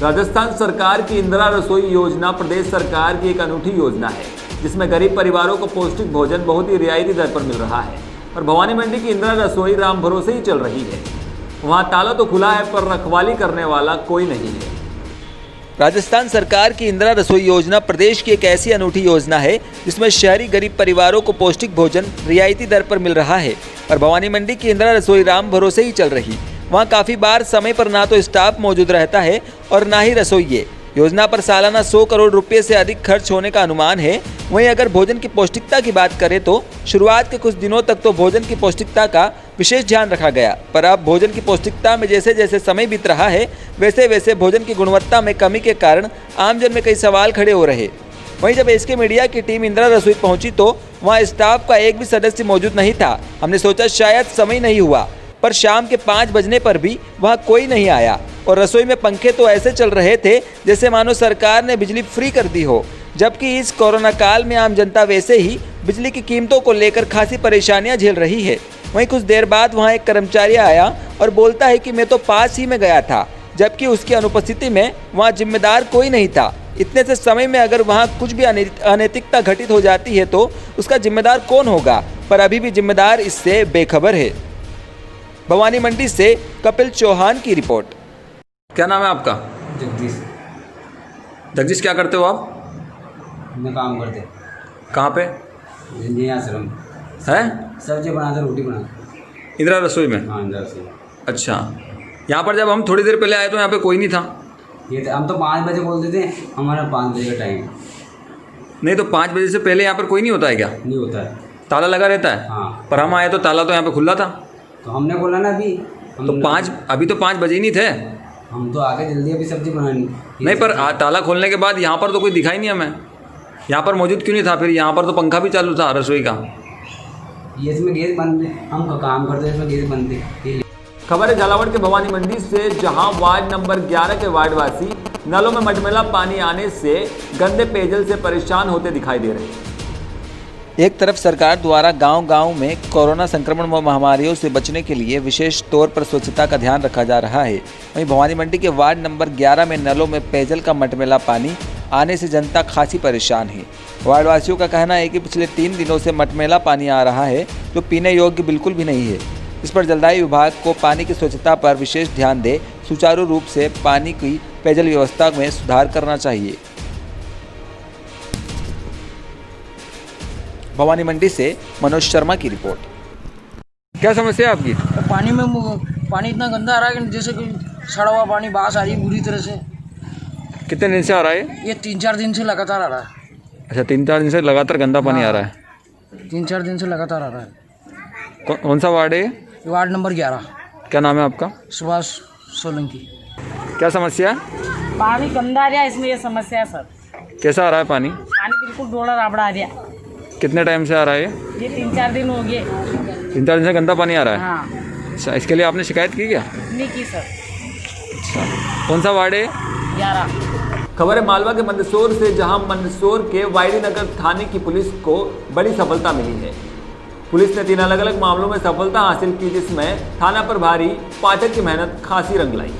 राजस्थान सरकार की इंदिरा रसोई योजना प्रदेश सरकार की एक अनूठी योजना है जिसमें गरीब परिवारों को पौष्टिक भोजन बहुत ही रियायती दर पर मिल रहा है। और भवानी मंडी की इंदिरा रसोई राम भरोसे ही चल रही है। वहां ताला तो खुला है पर रखवाली करने वाला कोई नहीं है। राजस्थान सरकार की इंदिरा रसोई योजना प्रदेश की एक ऐसी अनूठी योजना है जिसमें शहरी गरीब परिवारों को पौष्टिक भोजन रियायती दर पर मिल रहा है। और भवानी मंडी की इंदिरा रसोई राम भरोसे ही चल रही। वहां काफ़ी बार समय पर ना तो स्टाफ मौजूद रहता है और ना ही रसोइये। योजना पर सालाना 100 करोड़ रुपए से अधिक खर्च होने का अनुमान है। वहीं अगर भोजन की पौष्टिकता की बात करें तो शुरुआत के कुछ दिनों तक तो भोजन की पौष्टिकता का विशेष ध्यान रखा गया, पर अब भोजन की पौष्टिकता में जैसे जैसे समय बीत रहा है वैसे वैसे भोजन की गुणवत्ता में कमी के कारण आमजन में कई सवाल खड़े हो रहे। वहीं जब एसके मीडिया की टीम इंदिरा रसोई पहुंची तो वहां स्टाफ का एक भी सदस्य मौजूद नहीं था। हमने सोचा शायद समय नहीं हुआ, पर शाम के 5 बजने पर भी वहां कोई नहीं आया और रसोई में पंखे तो ऐसे चल रहे थे जैसे मानो सरकार ने बिजली फ्री कर दी हो। जबकि इस कोरोना काल में आम जनता वैसे ही बिजली की कीमतों को लेकर खासी परेशानियां झेल रही है। वहीं कुछ देर बाद वहां एक कर्मचारी आया और बोलता है कि मैं तो पास ही में गया था, जबकि उसकी अनुपस्थिति में वहां जिम्मेदार कोई नहीं था। इतने से समय में अगर वहां कुछ भी अनैतिकता घटित हो जाती है तो उसका जिम्मेदार कौन होगा, पर अभी भी जिम्मेदार इससे बेखबर है। भवानी मंडी से कपिल चौहान की रिपोर्ट। क्या नाम है आपका? जगदीश। जगदीश, क्या करते हो आप? मैं काम करते। कहाँ पे? आश्रम है? सब्जी बनाते, रोटी बनाते। इंदिरा रसोई में? हाँ, इंदिरा रसोई। अच्छा, यहाँ पर जब हम थोड़ी देर पहले आए तो यहाँ पे कोई नहीं था। ये हम तो 5 बजे बोलते थे, हमारा 5 बजे का टाइम। नहीं तो 5 बजे से पहले यहाँ पर कोई नहीं होता है क्या? नहीं होता है, ताला लगा रहता है। हाँ। पर हम आए तो ताला तो यहाँ पे खुला था। तो हमने बोला ना अभी तो 5 अभी तो 5 बजे ही नहीं थे। हम तो आके जल्दी अभी सब्जी बनानी। नहीं, पर ताला खोलने के बाद यहाँ पर तो कोई दिखाई नहीं हमें। यहाँ पर मौजूद क्यों नहीं था? फिर यहाँ पर तो पंखा भी चालू था रसोई का। ये इसमें गैस बंद है, हम काम करते हैं इसमें गैस बंद है। खबर है झालावाड़ के भवानी मंडी से, जहां वार्ड नंबर 11 के वार्डवासी नलों में मटमैला पानी आने से गंदे पेयजल से परेशान होते दिखाई दे रहे हैं। एक तरफ सरकार द्वारा गांव-गांव में कोरोना संक्रमण व महामारियों से बचने के लिए विशेष तौर पर स्वच्छता का ध्यान रखा जा रहा है। वहीं भवानी मंडी के वार्ड नंबर 11 में नलों में पेयजल का मटमैला पानी आने से जनता खासी परेशान है। वार्डवासियों का कहना है कि पिछले 3 दिनों से मटमैला पानी आ रहा है जो पीने योग्य बिल्कुल भी नहीं है। इस पर जलदायी विभाग को पानी की स्वच्छता पर विशेष ध्यान दे सुचारू रूप से पानी की पेयजल व्यवस्था में सुधार करना चाहिए। भवानी मंडी से मनोज शर्मा की रिपोर्ट। क्या समस्या है आपकी? पानी इतना गंदा आ रहा है कि जैसे कि सड़ा हुआ पानी, बास आ रही है बुरी तरह से। कितने दिन से आ रहा है? ये 3-4 दिन से लगातार आ रहा है। अच्छा, 3-4 दिन से लगातार गंदा पानी आ रहा है। 3-4 दिन से लगातार आ रहा है। कौन सा वार्ड है? Ward number 11। क्या नाम है आपका? सुभाष सोलंकी। क्या समस्या है? पानी गंदा आ रहा है, इसमें ये समस्या है सर। कैसा आ रहा है पानी? पानी बिल्कुल डोला राबड़ा आ रहा है। कितने टाइम से आ रहा है? ये 3-4 दिन हो गए। 3-4 दिन से गंदा पानी आ रहा है। हाँ। अच्छा, इसके लिए आपने शिकायत की क्या? नहीं की सर। अच्छा, कौन सा वार्ड है? 11। खबर है मालवा के मंदसौर से, जहां मंदसौर के वायडी नगर थाने की पुलिस को बड़ी सफलता मिली है। पुलिस ने 3 अलग अलग मामलों में सफलता हासिल की, जिसमें थाना प्रभारी पाठक की मेहनत खासी रंग लाई।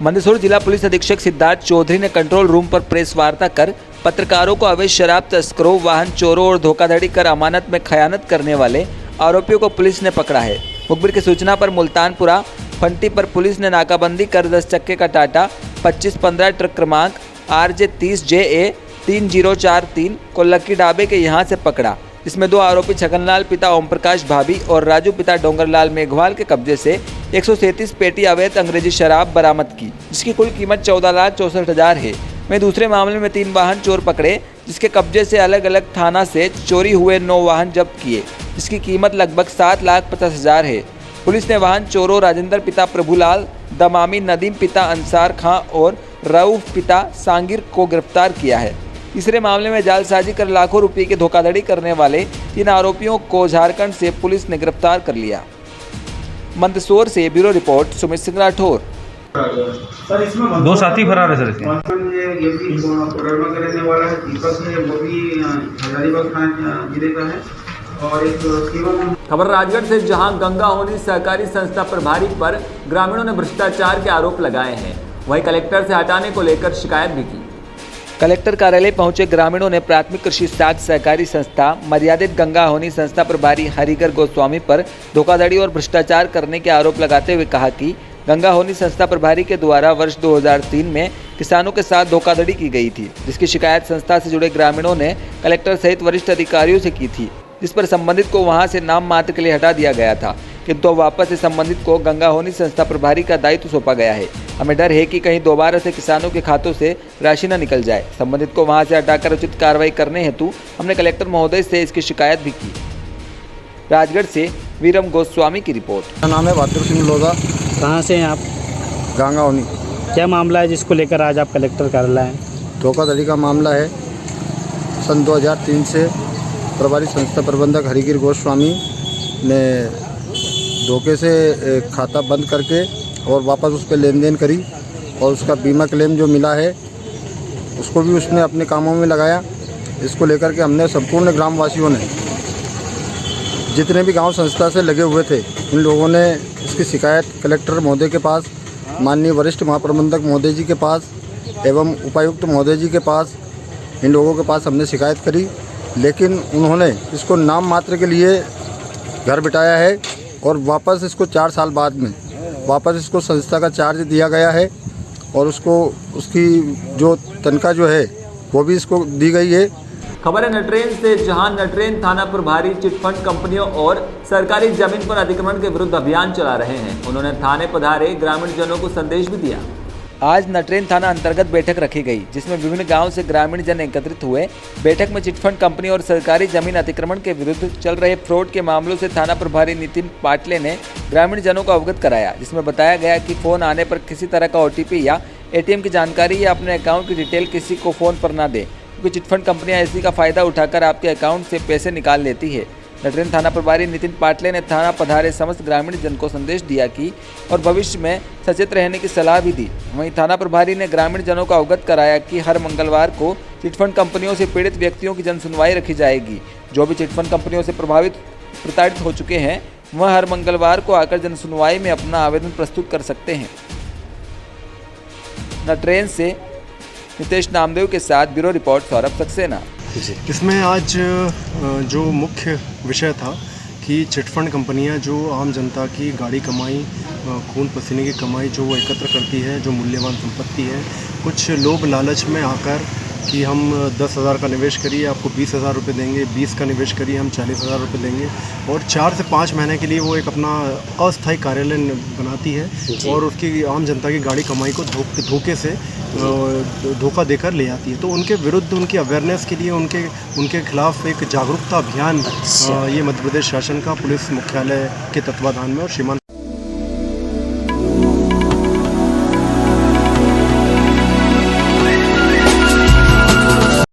मंदसौर जिला पुलिस अधीक्षक सिद्धार्थ चौधरी ने कंट्रोल रूम पर प्रेस वार्ता कर पत्रकारों को अवैध शराब तस्करों, वाहन चोरों और धोखाधड़ी कर अमानत में खयानत करने वाले आरोपियों को पुलिस ने पकड़ा है। मुखबिर की सूचना पर मुल्तानपुरा फंटी पर पुलिस ने नाकाबंदी कर 10 चक्के का टाटा 2515 ट्रक क्रमांक RJ 30JA 3043 को लक्की ढाबे के यहाँ से पकड़ा, जिसमें 2 आरोपी छगनलाल पिता ओम प्रकाश भाभी और राजू पिता डोंगरलाल मेघवाल के कब्जे से 137 पेटी अवैध अंग्रेजी शराब बरामद की, जिसकी कुल कीमत 14,64,000 है। वहीं दूसरे मामले में 3 वाहन चोर पकड़े, जिसके कब्जे से अलग अलग थाना से चोरी हुए 9 वाहन जब्त किए, जिसकी कीमत लगभग 7,50,000 है। पुलिस ने वाहन चोरों राजेंद्र पिता प्रभुलाल, दमामी नदीम पिता अंसार खां और रऊफ पिता सांगिर को गिरफ्तार किया है। तीसरे मामले में जालसाजी कर लाखों रुपए की धोखाधड़ी करने वाले 3 आरोपियों को झारखंड से पुलिस ने गिरफ्तार कर लिया। मंदसौर से bureau report Sumit Singh Rathore. Sir, इसमें 2 साथी फरार है सर इसमें। ये भी कोडरमा का रहने वाला है, दीपक है, वो भी हजारीबाग थाना जिले का है। और एक खबर राजगढ़ से, जहां गंगा होनी सहकारी संस्था प्रभारी पर ग्रामीणों ने भ्रष्टाचार के आरोप लगाए हैं। वहीं कलेक्टर से हटाने को लेकर शिकायत भी की। कलेक्टर कार्यालय पहुंचे ग्रामीणों ने प्राथमिक कृषि साख सहकारी संस्था मर्यादित गंगा होनी संस्था प्रभारी हरिगर गोस्वामी पर धोखाधड़ी और भ्रष्टाचार करने के आरोप लगाते हुए कहा कि गंगा होनी संस्था प्रभारी के द्वारा वर्ष 2003 में किसानों के साथ धोखाधड़ी की गई थी, जिसकी शिकायत संस्था से जुड़े ग्रामीणों ने कलेक्टर सहित वरिष्ठ अधिकारियों से की थी, जिस पर संबंधित को वहां से नाम मात्र के लिए हटा दिया गया था, किंतु वापस से संबंधित को गंगा होनी संस्था प्रभारी का दायित्व सौंपा गया है। हमें डर है कि कहीं दोबारा से किसानों के खातों से राशि न निकल जाए। संबंधित को वहां से हटाकर उचित कार्रवाई करने हेतु हमने कलेक्टर महोदय से इसकी शिकायत भी की। राजगढ़ से वीरम गोस्वामी की रिपोर्ट। मेरा नाम है बहादुर सिंह लोधा। कहाँ से हैं आप? गंगा होनी। क्या मामला है जिसको लेकर आज आप कलेक्टर कार्यालय आए? धोखाधड़ी का मामला है। सन 2003 से प्रभारी संस्था प्रबंधक हरिगिर गोस्वामी ने धोखे से खाता बंद करके और वापस उस पर लेन देन करी और उसका बीमा क्लेम जो मिला है उसको भी उसने अपने कामों में लगाया। इसको लेकर के हमने संपूर्ण ग्रामवासियों ने, जितने भी गांव संस्था से लगे हुए थे, इन लोगों ने इसकी शिकायत कलेक्टर महोदय के पास, माननीय वरिष्ठ महाप्रबंधक महोदय जी के पास एवं उपायुक्त महोदय जी के पास, इन लोगों के पास हमने शिकायत करी, लेकिन उन्होंने इसको नाम मात्र के लिए घर बिठाया है और वापस इसको 4 साल बाद में वापस इसको संस्था का चार्ज दिया गया है और उसको उसकी जो तनख्वाह जो है वो भी इसको दी गई है। खबर है नटरेन से, जहां नटरेन थाना प्रभारी चिटफंड कंपनियों और सरकारी जमीन पर अतिक्रमण के विरुद्ध अभियान चला रहे हैं। उन्होंने थाने पधारे ग्रामीण जनों को संदेश भी दिया। आज नटरेन थाना अंतर्गत बैठक रखी गई, जिसमें विभिन्न गांवों से ग्रामीण जन एकत्रित हुए। बैठक में चिटफंड कंपनी और सरकारी जमीन अतिक्रमण के विरुद्ध चल रहे फ्रॉड के मामलों से थाना प्रभारी नितिन पाटले ने ग्रामीण जनों को अवगत कराया, जिसमें बताया गया कि फोन आने पर किसी तरह का OTP या ATM की जानकारी या अपने अकाउंट की डिटेल किसी को फोन पर ना दे, क्योंकि चिटफंड कंपनियां इसी का फायदा उठाकर आपके अकाउंट से पैसे निकाल लेती है। नटरेन थाना प्रभारी नितिन पाटले ने थाना पधारे समस्त ग्रामीण जन को संदेश दिया कि और भविष्य में सचेत रहने की सलाह भी दी। वहीं थाना प्रभारी ने ग्रामीण जनों को अवगत कराया कि हर मंगलवार को चिटफंड कंपनियों से पीड़ित व्यक्तियों की जनसुनवाई रखी जाएगी। जो भी चिटफंड कंपनियों से प्रताड़ित हो चुके हैं वह हर मंगलवार को आकर जनसुनवाई में अपना आवेदन प्रस्तुत कर सकते हैं। नटरेन से नितेश नामदेव के साथ ब्यूरो रिपोर्ट सौरभ सक्सेना। इसमें आज जो मुख्य विषय था कि चिटफंड कंपनियां जो आम जनता की गाढ़ी कमाई, खून पसीने की कमाई जो वो एकत्र करती है, जो मूल्यवान संपत्ति है, कुछ लोभ लालच में आकर कि हम 10,000 का निवेश करिए आपको 20,000 रुपये देंगे, 20 का निवेश करिए हम 40,000 रुपये देंगे, और 4 से 5 महीने के लिए वो एक अपना अस्थायी कार्यालय बनाती है और उसकी आम जनता की गाढ़ी कमाई को धोखे से धोखा देकर ले आती है। तो उनके विरुद्ध, उनकी अवेयरनेस के लिए, उनके खिलाफ एक जागरूकता अभियान ये मध्य प्रदेश शासन का पुलिस मुख्यालय के तत्वाधान में और श्रीमान